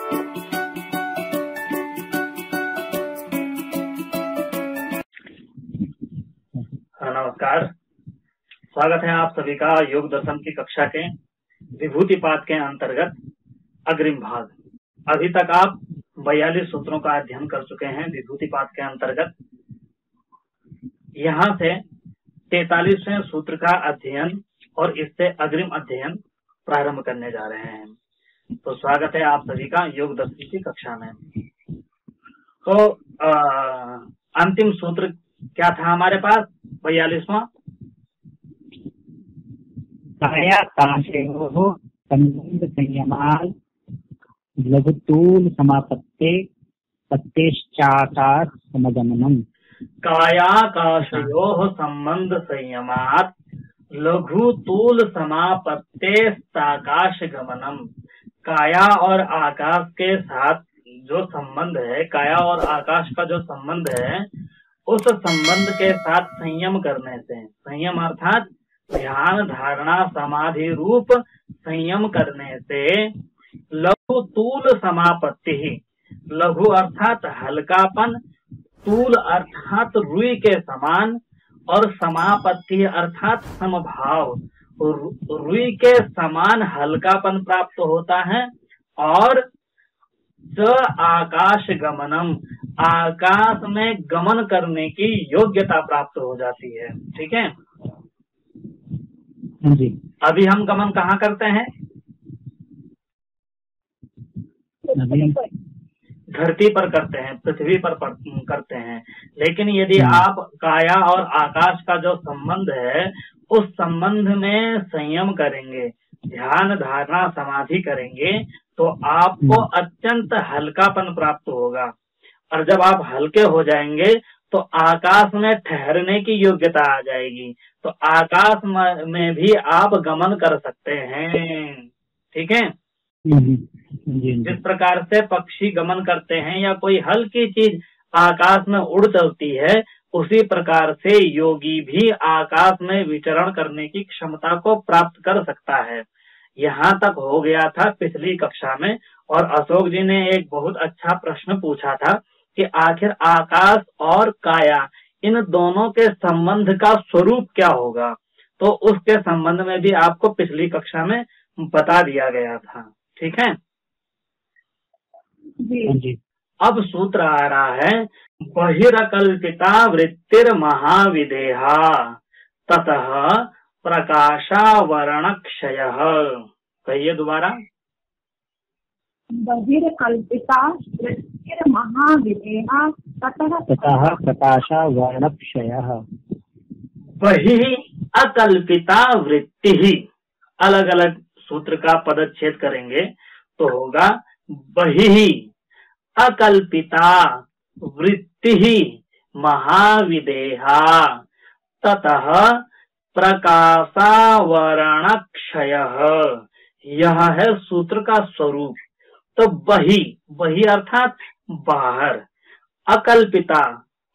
नमस्कार, स्वागत है आप सभी का योग दर्शन की कक्षा के विभूतिपात के अंतर्गत अग्रिम भाग। अभी तक आप 42 सूत्रों का अध्ययन कर चुके हैं विभूतिपात के अंतर्गत। यहाँ से 43वें सूत्र का अध्ययन और इससे अग्रिम अध्ययन प्रारंभ करने जा रहे हैं। तो स्वागत है आप सभी का योग दर्शन की कक्षा में। तो अंतिम सूत्र क्या था हमारे पास? 42वां संबंध संयमाल लघुतूल समापत्ते पत्तेश्चाकाश समगमनम। कायाकाशयोः संबंध संयमात् लघुतूल समापत्ते साकाश गमनम। काया और आकाश के साथ जो संबंध है, काया और आकाश का जो संबंध है, उस संबंध के साथ संयम करने से, संयम अर्थात ध्यान धारणा समाधि रूप संयम करने से लघु तूल समापत्ति, लघु अर्थात हल्कापन, तूल अर्थात रुई के समान और समापत्ति अर्थात समभाव, रुई के समान हल्कापन प्राप्त होता है। और आकाश गमनम, आकाश में गमन करने की योग्यता प्राप्त हो जाती है। ठीक है जी। अभी हम गमन कहाँ करते हैं? धरती पर करते हैं, पृथ्वी पर करते हैं। लेकिन यदि आप काया और आकाश का जो संबंध है, उस संबंध में संयम करेंगे, ध्यान धारणा समाधि करेंगे, तो आपको अत्यंत हल्कापन प्राप्त होगा। और जब आप हल्के हो जाएंगे तो आकाश में ठहरने की योग्यता आ जाएगी। तो आकाश में भी आप गमन कर सकते हैं। ठीक है। जिस प्रकार से पक्षी गमन करते हैं या कोई हल्की चीज आकाश में उड़ चलती है, उसी प्रकार से योगी भी आकाश में विचरण करने की क्षमता को प्राप्त कर सकता है। यहाँ तक हो गया था पिछली कक्षा में। और अशोक जी ने एक बहुत अच्छा प्रश्न पूछा था कि आखिर आकाश और काया, इन दोनों के संबंध का स्वरूप क्या होगा। तो उसके संबंध में भी आपको पिछली कक्षा में बता दिया गया था। ठीक है जी। अब सूत्र आ रहा है, बहिरकल्पिता वृत्तिर महाविदेहा ततः प्रकाशावरण क्षय। कहिए दोबारा। बहिर्कल्पिता वृत्तिर महाविदेहा ततः प्रकाशावरण क्षय। बहि अकल्पिता वृत्ति, अलग अलग सूत्र का पदच्छेद करेंगे तो होगा बहि अकल्पिता वृत्ति महाविदेहा ततः प्रकाशावरण क्षय। यह है सूत्र का स्वरूप। तो बहि, बहि अर्थात बाहर, अकल्पिता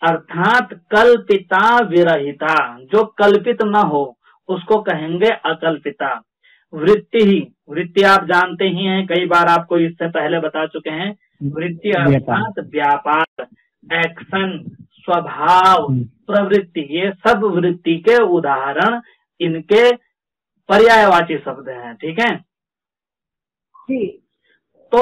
अर्थात कल्पिता विरहिता, जो कल्पित न हो उसको कहेंगे अकल्पिता। वृत्ति ही, वृत्ति आप जानते ही हैं, कई बार आपको इससे पहले बता चुके हैं। वृत्ति अर्थात व्यापार, एक्शन, स्वभाव, प्रवृत्ति, ये सब वृत्ति के उदाहरण, इनके पर्यायवाची शब्द हैं। ठीक है जी। तो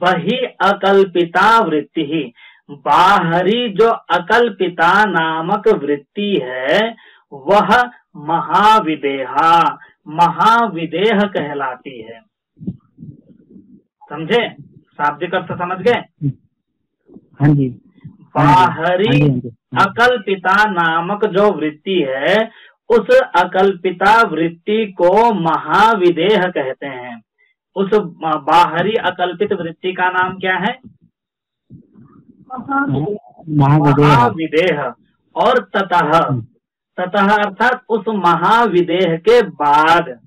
बहि अकल्पिता वृत्ति ही, बाहरी जो अकल्पिता नामक वृत्ति है वह महाविदेहा, महाविदेह कहलाती है। समझे? शाब्दिक अर्थ समझ गए? हाँ जी। बाहरी अकल्पिता नामक जो वृत्ति है, उस अकल्पिता वृत्ति को महाविदेह कहते हैं। उस बाहरी अकल्पित वृत्ति का नाम क्या है? महाविदेह। और ततः, ततः अर्थात उस महाविदेह के बाद,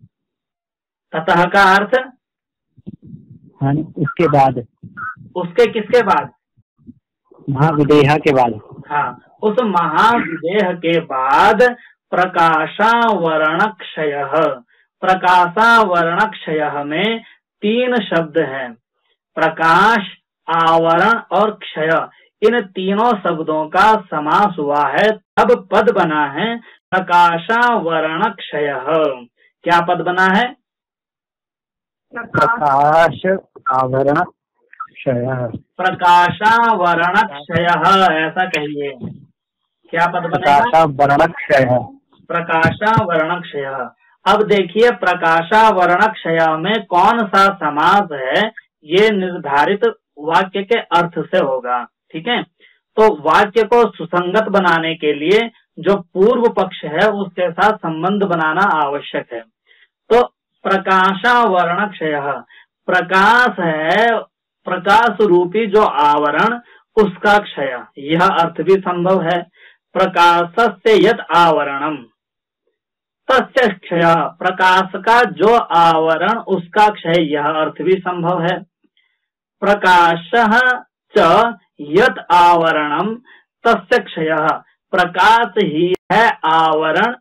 ततः का अर्थ उसके बाद, उसके किसके बाद? महाविदेह के बाद। हाँ, उस महाविदेह के बाद प्रकाशावरण क्षय। प्रकाशावरण क्षय में तीन शब्द हैं। प्रकाश, आवरण और क्षय, इन तीनों शब्दों का समास हुआ है, तब पद बना है प्रकाशावरण क्षय। क्या पद बना है? प्रकाश आवरण क्षय। प्रकाशावरण क्षय, ऐसा कहिए। क्या पद बनेगा? प्रकाशावरण क्षय। प्रकाशावरण क्षय। अब देखिए, प्रकाशावरण क्षय में कौन सा समास है, ये निर्धारित वाक्य के अर्थ से होगा। ठीक है, तो वाक्य को सुसंगत बनाने के लिए जो पूर्व पक्ष है उसके साथ संबंध बनाना आवश्यक है। तो प्रकाशावरण क्षय, प्रकाश है, प्रकाश रूपी जो आवरण उसका क्षय, यह अर्थ भी संभव है। प्रकाशस्य यत् आवरणम तस्य क्षय, प्रकाश का जो आवरण उसका क्षय, यह अर्थ भी संभव है। प्रकाशः च यत् आवरणम तस्य क्षय, प्रकाश ही है आवरण,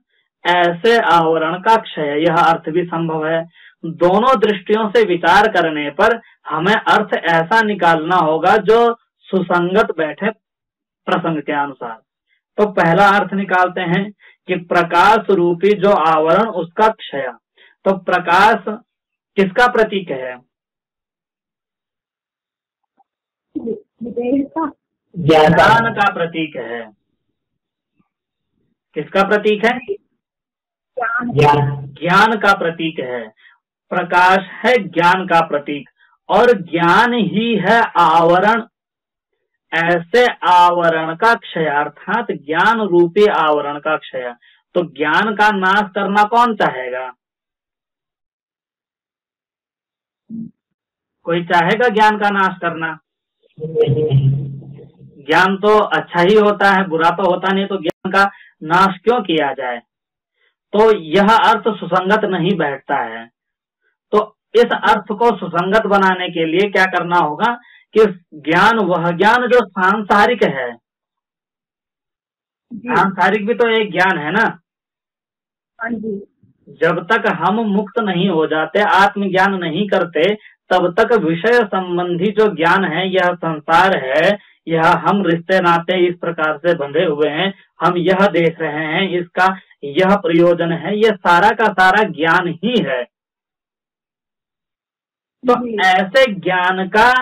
ऐसे आवरण का क्षय, यह अर्थ भी संभव है। दोनों दृष्टियों से विचार करने पर हमें अर्थ ऐसा निकालना होगा जो सुसंगत बैठे प्रसंग के अनुसार। तो पहला अर्थ निकालते हैं कि प्रकाश रूपी जो आवरण उसका क्षय। तो प्रकाश किसका प्रतीक है? ज्ञान का प्रतीक है। किसका प्रतीक है? ज्ञान का प्रतीक है। प्रकाश है ज्ञान का प्रतीक, और ज्ञान ही है आवरण, ऐसे आवरण का क्षय, अर्थात ज्ञान रूपी आवरण का क्षय। तो ज्ञान का नाश करना कौन चाहेगा? कोई चाहेगा ज्ञान का नाश करना? ज्ञान तो अच्छा ही होता है, बुरा तो होता नहीं, तो ज्ञान का नाश क्यों किया जाए? तो यह अर्थ सुसंगत नहीं बैठता है। तो इस अर्थ को सुसंगत बनाने के लिए क्या करना होगा कि ज्ञान, वह ज्ञान जो सांसारिक है, सांसारिक भी तो एक ज्ञान है ना। जब तक हम मुक्त नहीं हो जाते, आत्मज्ञान नहीं करते, तब तक विषय संबंधी जो ज्ञान है, यह संसार है, यह हम रिश्ते नाते इस प्रकार से बंधे हुए हैं, हम यह देख रहे हैं, इसका यह प्रयोजन है, यह सारा का सारा ज्ञान ही है। तो ऐसे ज्ञान का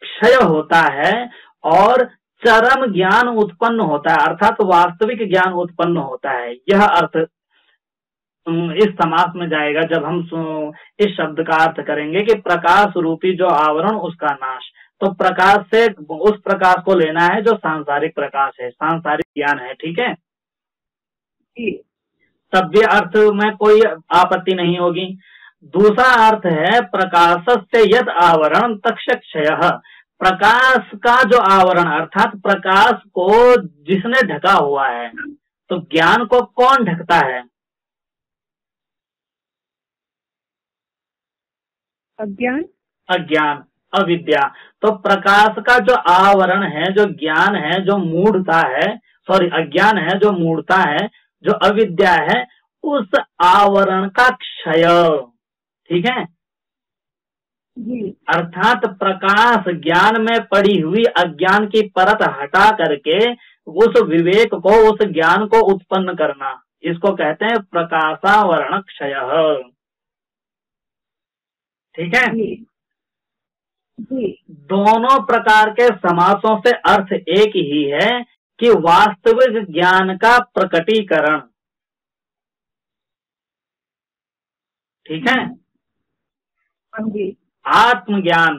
क्षय होता है और चरम ज्ञान उत्पन्न होता है, अर्थात वास्तविक ज्ञान उत्पन्न होता है। यह अर्थ इस समास में जाएगा जब हम इस शब्द का अर्थ करेंगे कि प्रकाश रूपी जो आवरण उसका नाश। तो प्रकाश से उस प्रकाश को लेना है जो सांसारिक प्रकाश है, सांसारिक ज्ञान है। ठीक है, तब भी अर्थ में कोई आपत्ति नहीं होगी। दूसरा अर्थ है प्रकाशस्य यत् आवरण तस्य क्षयः, प्रकाश का जो आवरण, अर्थात प्रकाश को जिसने ढका हुआ है। तो ज्ञान को कौन ढकता है? अज्ञान, अज्ञान, अविद्या। तो प्रकाश का जो आवरण है, जो ज्ञान है, जो मूढ़ता है, अज्ञान है, जो मूढ़ता है, जो अविद्या है, उस आवरण का क्षय। ठीक है, अर्थात प्रकाश ज्ञान में पड़ी हुई अज्ञान की परत हटा करके उस विवेक को, उस ज्ञान को उत्पन्न करना, इसको कहते हैं प्रकाशावरण क्षय। ठीक है, दोनों प्रकार के समासों से अर्थ एक ही है कि वास्तविक ज्ञान का प्रकटीकरण। ठीक है, आत्मज्ञान,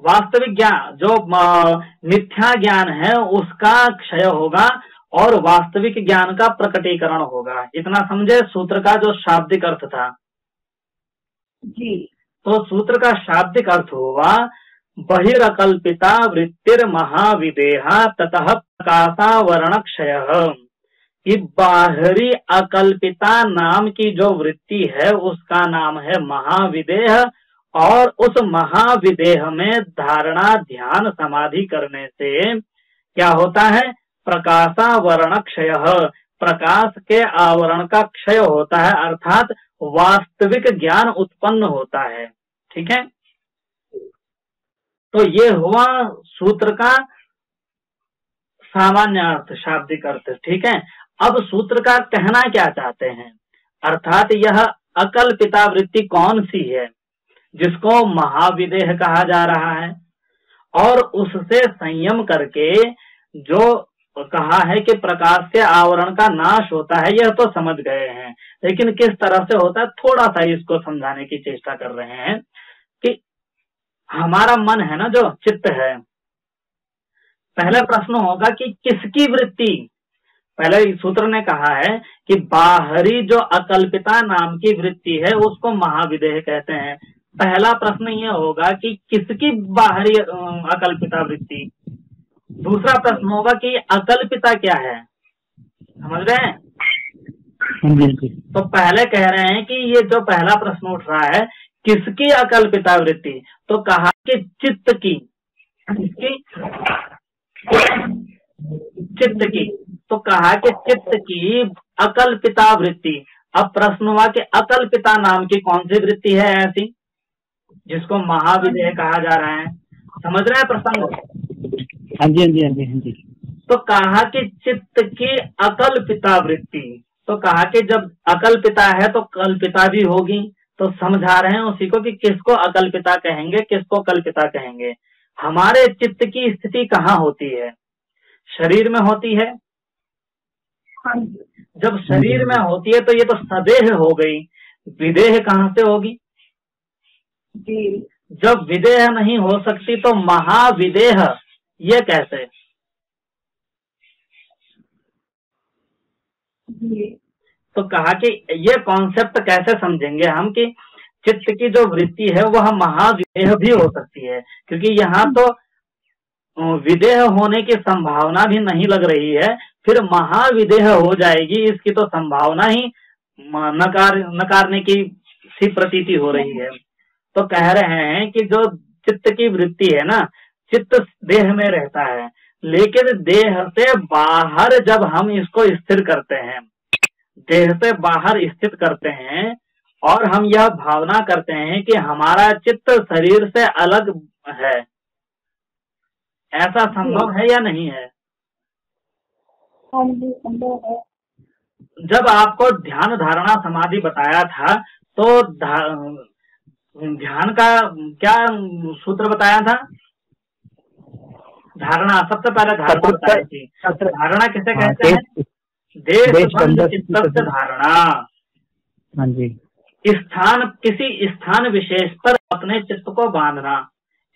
वास्तविक ज्ञान जो मिथ्या ज्ञान है उसका क्षय होगा और वास्तविक ज्ञान का प्रकटीकरण होगा। इतना समझे सूत्र का जो शाब्दिक अर्थ था जी। तो सूत्र का शाब्दिक अर्थ हुआ बहिरकल्पिता वृत्तिर महाविदेहा ततः प्रकाशावरण क्षयः, कि बाहरी अकल्पिता नाम की जो वृत्ति है उसका नाम है महाविदेह, और उस महाविदेह में धारणा, ध्यान, समाधि करने से क्या होता है? प्रकाशावरण क्षयः, प्रकाश के आवरण का क्षय होता है, अर्थात वास्तविक ज्ञान उत्पन्न होता है। ठीक है, तो ये हुआ सूत्र का सामान्य अर्थ, शाब्दिक अर्थ, ठीक है। अब सूत्रकार कहना क्या चाहते हैं, अर्थात यह अकल्पिता वृत्ति कौन सी है जिसको महाविदेह कहा जा रहा है, और उससे संयम करके जो कहा है कि प्रकाश से आवरण का नाश होता है, यह तो समझ गए हैं, लेकिन किस तरह से होता है थोड़ा सा इसको समझाने की चेष्टा कर रहे हैं कि हमारा मन है ना, जो चित्त है, पहला प्रश्न होगा कि किसकी वृत्ति, पहले सूत्र ने कहा है कि बाहरी जो अकल्पिता नाम की वृत्ति है उसको महाविदेह कहते हैं। पहला प्रश्न ये होगा कि किसकी बाहरी अकल्पिता वृत्ति। दूसरा प्रश्न होगा कि अकल्पिता क्या है, समझ रहे हैं। तो पहले कह रहे हैं कि ये जो पहला प्रश्न उठ रहा है किसकी अकल्पिता वृत्ति, तो कहा कि चित्त की, किसकी, चित्त की, तो कहा कि चित्त की अकल्पिता वृत्ति। अब प्रश्न हुआ कि अकल्पिता नाम की कौन सी वृत्ति है ऐसी जिसको महाविदेह कहा जा रहा है, समझ रहे हैं प्रसंग। हाँ जी, हाँ जी, हाँ जी, हाँ जी। तो कहा कि चित्त की अकल्पिता वृत्ति, तो कहा कि जब अकल्पिता है तो कल्पिता भी होगी, तो समझा रहे हैं उसी को कि किसको अकल्पिता कहेंगे, किसको कल्पिता कहेंगे। हमारे चित्त की स्थिति कहाँ होती है, शरीर में होती है। जब शरीर में होती है तो ये तो सदेह हो गई, विदेह कहाँ से होगी। जब विदेह नहीं हो सकती तो महाविदेह ये कैसे। तो कहा कि ये कॉन्सेप्ट कैसे समझेंगे हम कि चित्त की जो वृत्ति है वह महाविदेह भी हो सकती है, क्योंकि यहाँ तो विदेह होने की संभावना भी नहीं लग रही है, फिर महाविदेह हो जाएगी इसकी तो संभावना ही नकारने की सी प्रतीति हो रही है। तो कह रहे हैं कि जो चित्त की वृत्ति है ना, चित्त देह में रहता है, लेकिन देह से बाहर जब हम इसको स्थिर करते हैं, देह से बाहर स्थित करते हैं और हम यह भावना करते हैं कि हमारा चित्त शरीर से अलग है, ऐसा संभव है या नहीं है। संभव है। जब आपको ध्यान धारणा समाधि बताया था तो ध्यान का क्या सूत्र बताया था, धारणा, सबसे पहले धारणा बताई थी। धारणा किसे कहते हैं, देशबंध चित्त धारणा। हाँ जी। स्थान, किसी स्थान विशेष पर अपने चित्त को बांधना,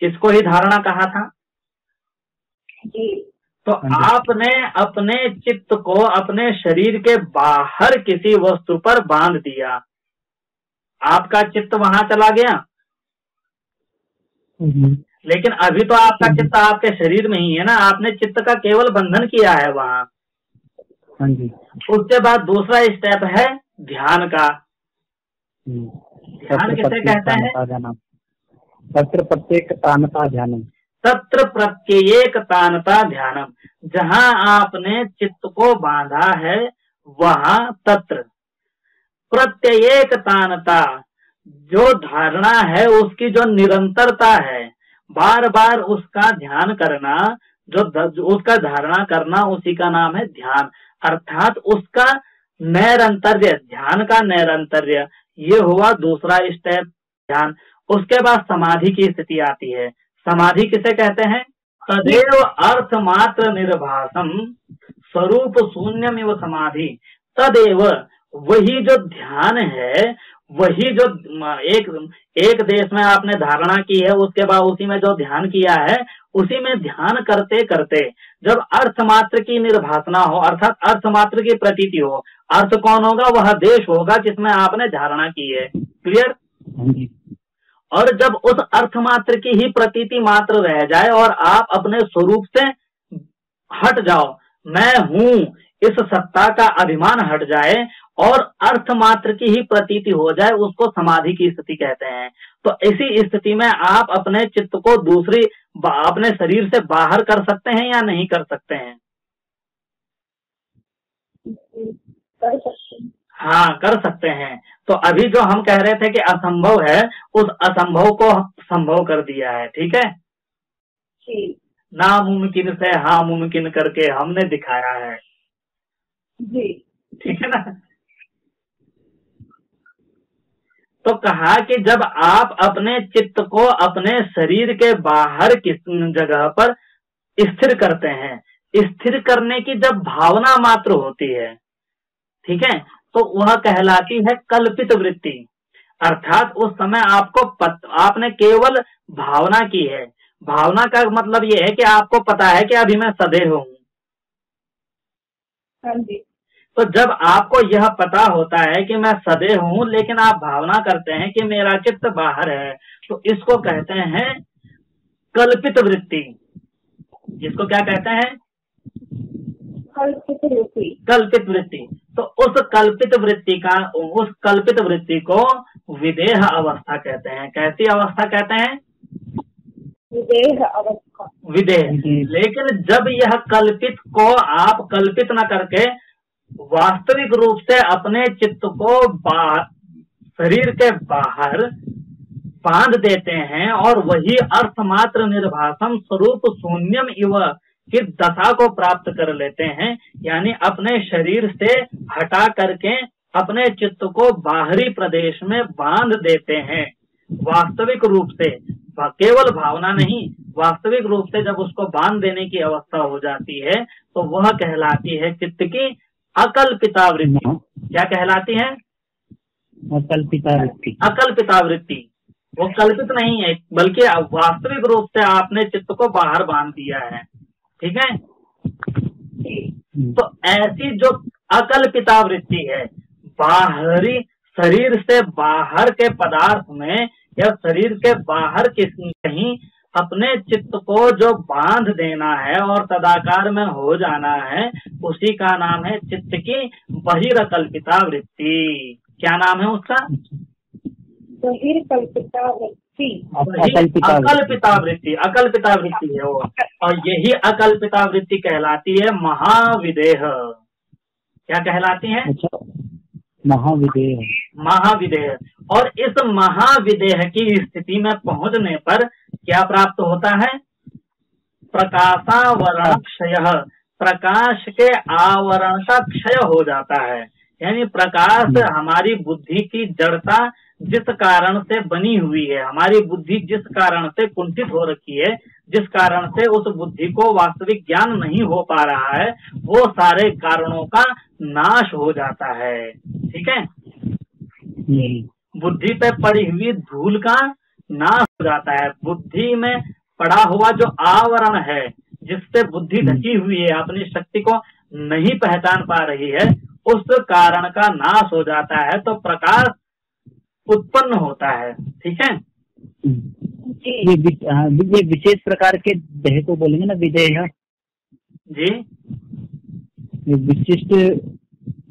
इसको ही धारणा कहा था। तो आपने अपने चित्त को अपने शरीर के बाहर किसी वस्तु पर बांध दिया, आपका चित्त वहां चला गया। लेकिन अभी तो आपका चित्त आपके शरीर में ही है ना, आपने चित्त का केवल बंधन किया है वहां। हाँ जी। उसके बाद दूसरा स्टेप है ध्यान का। ध्यान किसे कहते हैं, तत्र प्रत्येकतानता ध्यानम। तत्र प्रत्येकतानता ध्यानम, जहां आपने चित्त को बांधा है वहां तत्र प्रत्येकतानता, जो धारणा है उसकी जो निरंतरता है, बार बार उसका ध्यान करना, जो उसका धारणा करना, उसी का नाम है ध्यान। अर्थात उसका नैरंतर्य, ध्यान का नैरंतर्य, ये हुआ दूसरा स्टेप ध्यान। उसके बाद समाधि की स्थिति आती है। समाधि किसे कहते हैं, तदेव अर्थ मात्र निर्भासम स्वरूप शून्यमिव समाधि। तदेव, वही जो ध्यान है, वही जो एक देश में आपने धारणा की है, उसके बाद उसी में जो ध्यान किया है, उसी में ध्यान करते करते जब अर्थ मात्र की निर्भासना हो, अर्थात अर्थ मात्र की प्रतीति हो, अर्थ कौन होगा, वह देश होगा जिसमें आपने धारणा की है। क्लियर। और जब उस अर्थ मात्र की ही प्रतीति मात्र रह जाए और आप अपने स्वरूप से हट जाओ, मैं हूं, इस सत्ता का अभिमान हट जाए और अर्थ मात्र की ही प्रतीति हो जाए, उसको समाधि की स्थिति कहते हैं। तो इसी स्थिति में आप अपने चित्त को दूसरी अपने शरीर से बाहर कर सकते हैं या नहीं कर सकते हैं। कर सकते हैं। हाँ, कर सकते हैं। तो अभी जो हम कह रहे थे कि असंभव है, उस असंभव को संभव कर दिया है। ठीक है, जी नामुमकिन से हाँ मुमकिन करके हमने दिखाया है। जी ठीक है ना। तो कहा कि जब आप अपने चित्त को अपने शरीर के बाहर किस जगह पर स्थिर करते हैं, स्थिर करने की जब भावना मात्र होती है, ठीक है, तो वह कहलाती है कल्पित वृत्ति। अर्थात उस समय आपने केवल भावना की है। भावना का मतलब यह है कि आपको पता है कि अभी मैं सदेह हूं। हाँ जी तो जब आपको यह पता होता है कि मैं सदेह हूं, लेकिन आप भावना करते हैं कि मेरा चित्त बाहर है, तो इसको कहते हैं कल्पित वृत्ति। इसको क्या कहते हैं? कल्पित वृत्ति। कल्पित वृत्ति। तो उस कल्पित वृत्ति को विदेह अवस्था कहते हैं। कैसी अवस्था कहते हैं? विदेह अवस्था। विदेह। लेकिन जब यह कल्पित को आप कल्पित न करके वास्तविक रूप से अपने चित्त को शरीर के बाहर बांध देते हैं और वही अर्थमात्र निर्भासम स्वरूप शून्यम इव की दशा को प्राप्त कर लेते हैं, यानी अपने शरीर से हटा करके अपने चित्त को बाहरी प्रदेश में बांध देते हैं, वास्तविक रूप से, केवल भावना नहीं, वास्तविक रूप से जब उसको बांध देने की अवस्था हो जाती है तो वह कहलाती है चित्त की अकल्पिता वृत्ति। क्या कहलाती है? अकल्पिता वृत्ति। अकल्पिता वृत्ति। वो कल्पित नहीं है, बल्कि वास्तविक रूप से आपने चित्त को बाहर बांध दिया है। ठीक है। तो ऐसी जो अकल्पिता वृत्ति है, बाहरी शरीर से बाहर के पदार्थ में या शरीर के बाहर कहीं अपने चित्त को जो बांध देना है और तदाकार में हो जाना है, उसी का नाम है चित्त की बहिर्कल्पिता वृत्ति। क्या नाम है उसका? बहिर्कल्पिता वृत्ति। अकल्पिता वृत्ति। अकल्पिता वृत्ति है वो, और यही अकल्पिता वृत्ति कहलाती है महाविदेह। क्या कहलाती है? महाविदेह। महाविदेह। और इस महाविदेह की स्थिति में पहुंचने पर क्या प्राप्त होता है? प्रकाशावरण क्षय। प्रकाश के आवरण का क्षय हो जाता है, यानी प्रकाश हमारी बुद्धि की जड़ता जिस कारण से बनी हुई है, हमारी बुद्धि जिस कारण से कुंठित हो रखी है, जिस कारण से उस बुद्धि को वास्तविक ज्ञान नहीं हो पा रहा है, वो सारे कारणों का नाश हो जाता है। ठीक है। बुद्धि पे पड़ी हुई धूल का नाश हो जाता है। बुद्धि में पड़ा हुआ जो आवरण है, जिससे बुद्धि ढकी हुई है, अपनी शक्ति को नहीं पहचान पा रही है, उस कारण का नाश हो जाता है, तो प्रकाश उत्पन्न होता है। ठीक है। ये विशेष प्रकार के देह को बोलेंगे ना, विदेह जी। विशिष्ट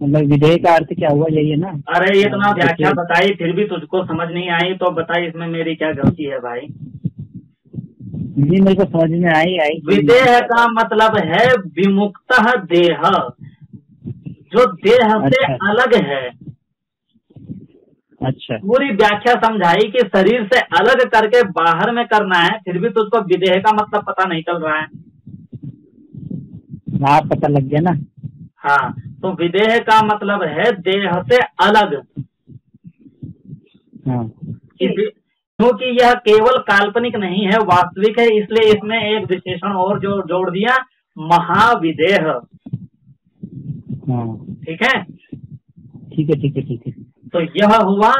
मतलब विधेय का अर्थ क्या हुआ, यही है ना? अरे ये इतना व्याख्या बताई फिर भी तुझको समझ नहीं आई, तो बताइए इसमें मेरी क्या गलती है भाई? जी मेरे को समझ में आई। विदेह का मतलब है विमुक्त देह, जो देह से अलग है। अच्छा। पूरी व्याख्या समझाई कि शरीर से अलग करके बाहर में करना है, फिर भी तुझको विदेह का मतलब पता नहीं चल रहा है। हाँ पता लग गया ना। हाँ, तो विदेह का मतलब है देह से अलग। हाँ। क्योंकि यह केवल काल्पनिक नहीं है, वास्तविक है, इसलिए इसमें एक विशेषण और जो जोड़ दिया, महाविदेह। हाँ। ठीक है। ठीक है। तो यह हुआ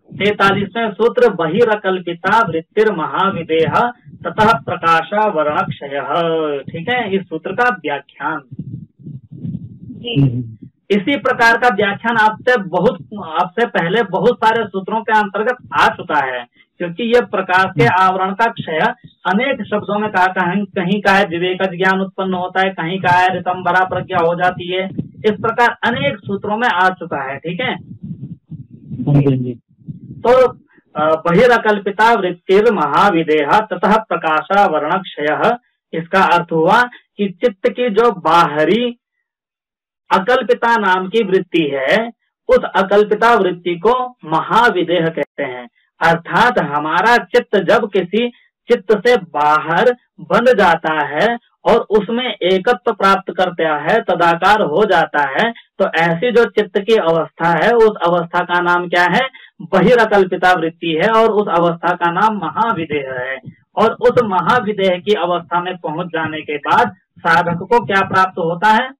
43वें सूत्र, बहिर्कल्पिता वृत्तिर महाविदेह ततः प्रकाशावरण क्षय। ठीक है, इस सूत्र का व्याख्यान। इसी प्रकार का व्याख्यान आपसे पहले बहुत सारे सूत्रों के अंतर्गत आ चुका है, क्योंकि ये प्रकाश के आवरण का क्षय अनेक शब्दों में कहा, कहीं का है विवेक ज्ञान उत्पन्न होता है, कहीं का है ऋतंबरा प्रज्ञा हो जाती है, इस प्रकार अनेक सूत्रों में आ चुका है। ठीक है। तो बहिर्कल्पिता वृत्तिर महाविदेह ततः प्रकाशावरण क्षय, इसका अर्थ हुआ कि चित्त की जो बाहरी अकल्पिता नाम की वृत्ति है, उस अकल्पिता वृत्ति को महाविदेह कहते हैं। अर्थात हमारा चित्त जब किसी चित्त से बाहर बन जाता है और उसमें एकत्व प्राप्त करता है, तदाकार हो जाता है, तो ऐसी जो चित्त की अवस्था है उस अवस्था का नाम क्या है? बहिरकल्पिता वृत्ति है और उस अवस्था का नाम महाविदेह है। और उस महाविदेह की अवस्था में पहुंच जाने के बाद साधक को क्या प्राप्त होता है?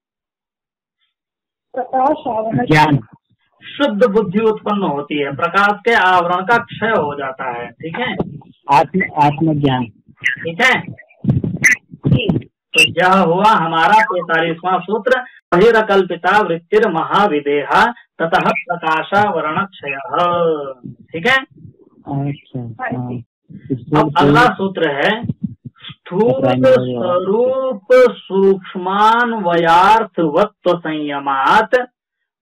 प्रकाश आवरण ज्ञान। शुद्ध बुद्धि उत्पन्न होती है, प्रकाश के आवरण का क्षय हो जाता है। ठीक है, आत्मज्ञान। ठीक है। जी तो यह हुआ हमारा 43वां सूत्र, बहिरकल्पिता वृत्तिर महाविदेहा ततः प्रकाशावरण क्षय। ठीक है। अच्छा, हाँ जी। अब अगला सूत्र है स्थूल स्वरूप सूक्ष्मान्वयार्थवत्व संयमात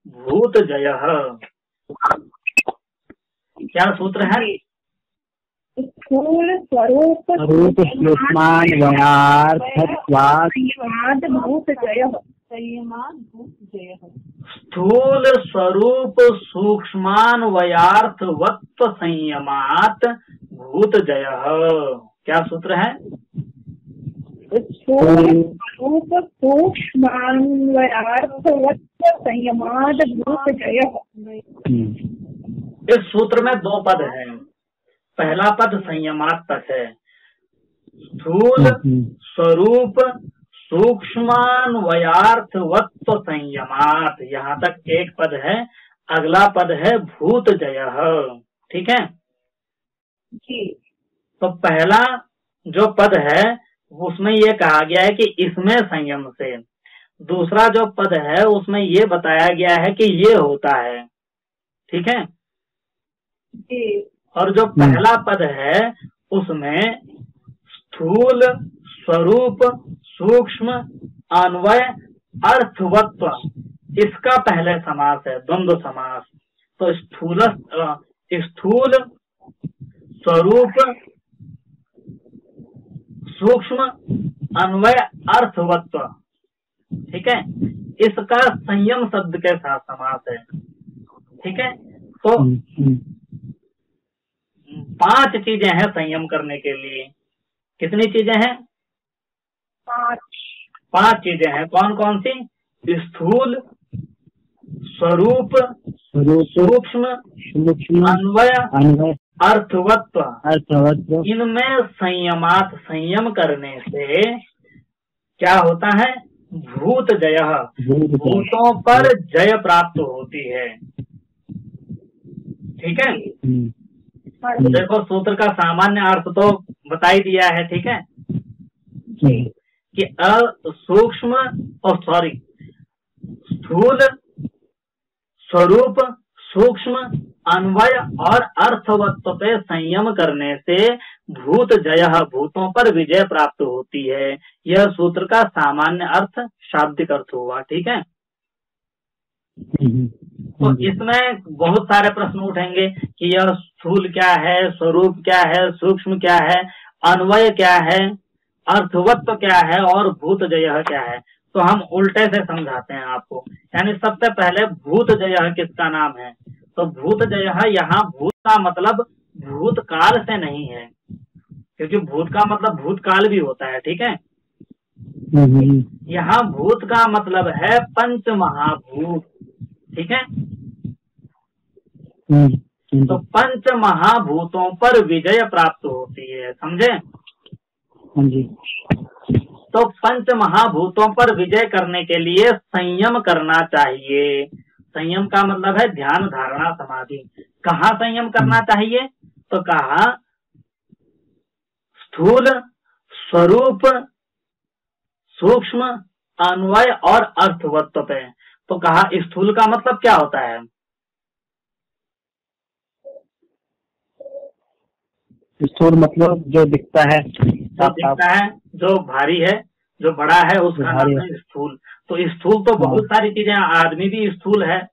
भूत जय। क्या सूत्र है? स्थूल स्वरूप सूक्ष्मान्वयार्थत्वात् भूत जय। स्थूल स्वरूप सूक्ष्मान्वयार्थवत्व संयमात भूत जय। क्या सूत्र है? स्वरूप सूक्ष्मान्वयार्थवत्व संयमाद भूत जय। इस सूत्र में दो पद हैं। पहला पद संयमात्मक है, स्थूल स्वरूप सूक्ष्मान्वयार्थवत्व संयमात, यहाँ तक एक पद है। अगला पद है भूत जय। ठीक है। जी। तो पहला जो पद है उसमें ये कहा गया है कि इसमें संयम से, दूसरा जो पद है उसमें ये बताया गया है कि ये होता है। ठीक है। जी। और जो पहला पद है उसमें स्थूल स्वरूप सूक्ष्म अन्वय अर्थवत्व, इसका पहले समास है, द्वंद्व समास। तो स्थूल स्वरूप सूक्ष्म अन्वय अर्थवत्व, ठीक है, इसका संयम शब्द के साथ समास है। ठीक है। तो 5 चीजें हैं संयम करने के लिए। कितनी चीजें हैं? 5 चीजें हैं। कौन कौन सी? स्थूल स्वरूप सूक्ष्म अन्वय अर्थवत्व। इनमें संयमात, संयम करने से क्या होता है? भूत जय, भूतों पर जय प्राप्त होती है। ठीक है। देखो सूत्र का सामान्य अर्थ तो बता ही दिया है। ठीक है, कि सूक्ष्म और स्थूल स्वरूप सूक्ष्म अन्वय और अर्थवत्व पे संयम करने से भूत जय, भूतों पर विजय प्राप्त होती है। यह सूत्र का सामान्य अर्थ, शाब्दिक अर्थ हुआ। ठीक है। तो इसमें बहुत सारे प्रश्न उठेंगे कि यह स्थूल क्या है, स्वरूप क्या है, सूक्ष्म क्या है, अन्वय क्या है, अर्थवत्व क्या है और भूत जय क्या है। तो हम उल्टे से समझाते हैं आपको। यानी सबसे पहले भूत जय किसका नाम है? तो भूत जय यहाँ भूत का मतलब भूतकाल से नहीं है, क्योंकि भूत का मतलब भूतकाल भी होता है। ठीक है। यहाँ भूत का मतलब है पंच महाभूत। ठीक है। तो पंच महाभूतों पर विजय प्राप्त होती है, समझे? तो पंच महाभूतों पर विजय करने के लिए संयम करना चाहिए। संयम का मतलब है ध्यान धारणा समाधि। कहाँ संयम करना चाहिए? तो कहा स्थूल स्वरूप सूक्ष्म अन्वय और अर्थवत्व पे। तो कहा स्थूल का मतलब क्या होता है? स्थूल मतलब जो दिखता है, जो भारी है, जो बड़ा है, उसका नाम है स्थूल। तो स्थूल तो बहुत सारी चीजें, आदमी भी स्थूल है,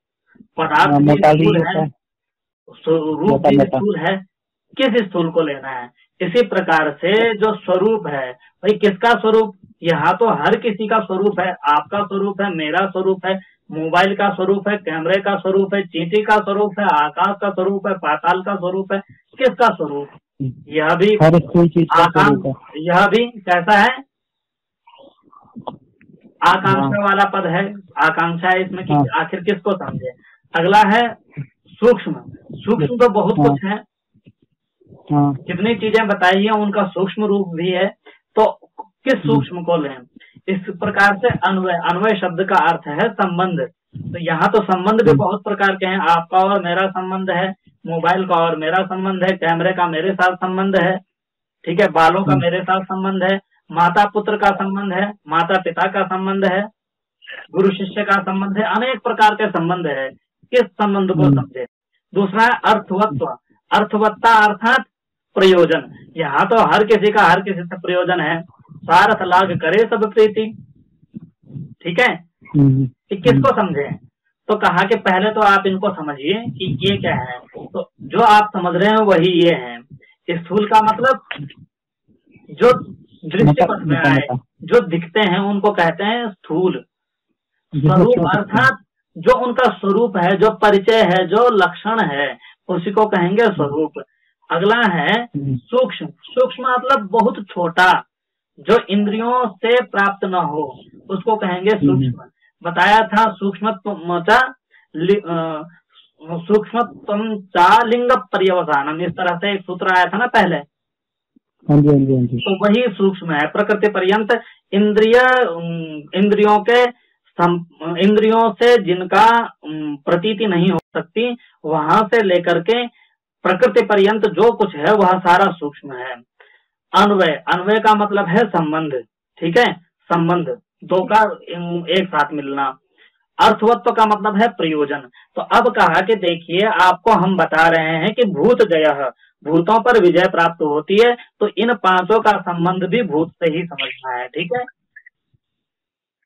पदार्थ भी स्थूल है, रूप भी स्थूल है। किस स्थूल को लेना है? इसी प्रकार से जो स्वरूप है, भाई किसका स्वरूप? यहाँ तो हर किसी का स्वरूप है। आपका स्वरूप है, मेरा स्वरूप है, मोबाइल का स्वरूप है, कैमरे का स्वरूप है, चींटी का स्वरूप है, आकाश का स्वरूप है, पाताल का स्वरूप है। किसका स्वरूप? यह भी हर कोई चीज का स्वरूप है। यह भी कैसा है, आकांक्षा वाला पद है। आकांक्षा है इसमें कि आखिर किसको समझे। अगला है सूक्ष्म। सूक्ष्म तो बहुत कुछ है, कितनी चीजें बताई है, उनका सूक्ष्म रूप भी है। तो किस सूक्ष्म को लें। इस प्रकार से अन्वय, अन्वय शब्द का अर्थ है संबंध। तो यहाँ तो संबंध भी बहुत प्रकार के हैं। आपका और मेरा संबंध है, मोबाइल का और मेरा संबंध है, कैमरे का मेरे साथ संबंध है, ठीक है, बालों का मेरे साथ संबंध है, माता पुत्र का संबंध है, माता पिता का संबंध है, गुरु शिष्य का संबंध है, अनेक प्रकार के संबंध है। किस संबंध को समझे। दूसरा है अर्थवत्व। अर्थवत्ता अर्थात प्रयोजन। यहाँ तो हर किसी का हर किसी से प्रयोजन है। स्वार्थ लाग करे सब प्रीति, ठीक है। कि किसको समझे। तो कहा कि पहले तो आप इनको समझिए कि ये क्या है। तो जो आप समझ रहे हैं वही ये है। स्थूल का मतलब जो दृष्टिपथ में आए, जो दिखते हैं उनको कहते हैं स्थूल। स्वरूप अर्थात जो उनका स्वरूप है, जो परिचय है, जो लक्षण है, उसी को कहेंगे स्वरूप। अगला है सूक्ष्म। सूक्ष्म मतलब बहुत छोटा, जो इंद्रियों से प्राप्त न हो, उसको कहेंगे सूक्ष्म। बताया था सूक्ष्मत्वम चा लिंग पर्यवसानम, इस तरह से एक सूत्र आया था ना पहले। हाँ जी। तो वही सूक्ष्म है। प्रकृति पर्यंत इंद्रियों से जिनका प्रतीति नहीं हो सकती, वहां से लेकर के प्रकृति पर्यंत जो कुछ है वह सारा सूक्ष्म है। अन्वय। अन्वय का मतलब है संबंध, ठीक है, संबंध दो का एक साथ मिलना। अर्थवत्व का मतलब है प्रयोजन। तो अब कहा कि देखिए आपको हम बता रहे हैं कि भूत जयः, भूतों पर विजय प्राप्त होती है। तो इन पांचों का संबंध भी भूत से ही समझना है, ठीक है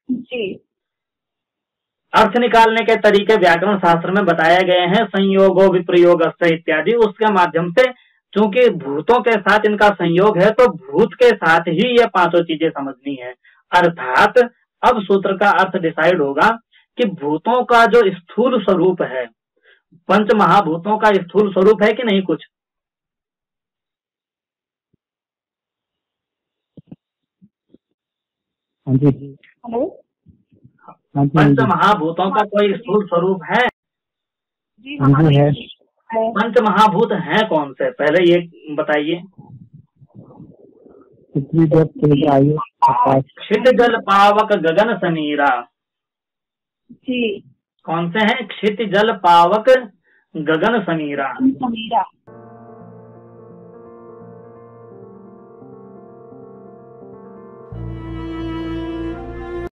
जी। अर्थ निकालने के तरीके व्याकरण शास्त्र में बताए गए हैं। संयोगो विप्रयोग इत्यादि, उसके माध्यम से चूंकि भूतों के साथ इनका संयोग है तो भूत के साथ ही ये पांचों चीजें समझनी है। अर्थात अब सूत्र का अर्थ डिसाइड होगा कि भूतों का जो स्थूल स्वरूप है, पंच महाभूतों का स्थूल स्वरूप है कि नहीं कुछ। हाँ जी। हेलो। पंच महाभूतों का कोई स्थूल स्वरूप है। जी हाँ है। पंच महाभूत हैं कौन से, पहले ये बताइए। क्षित जल पावक गगन समीरा। जी। कौन से हैं। क्षित जल पावक गगन समीरा।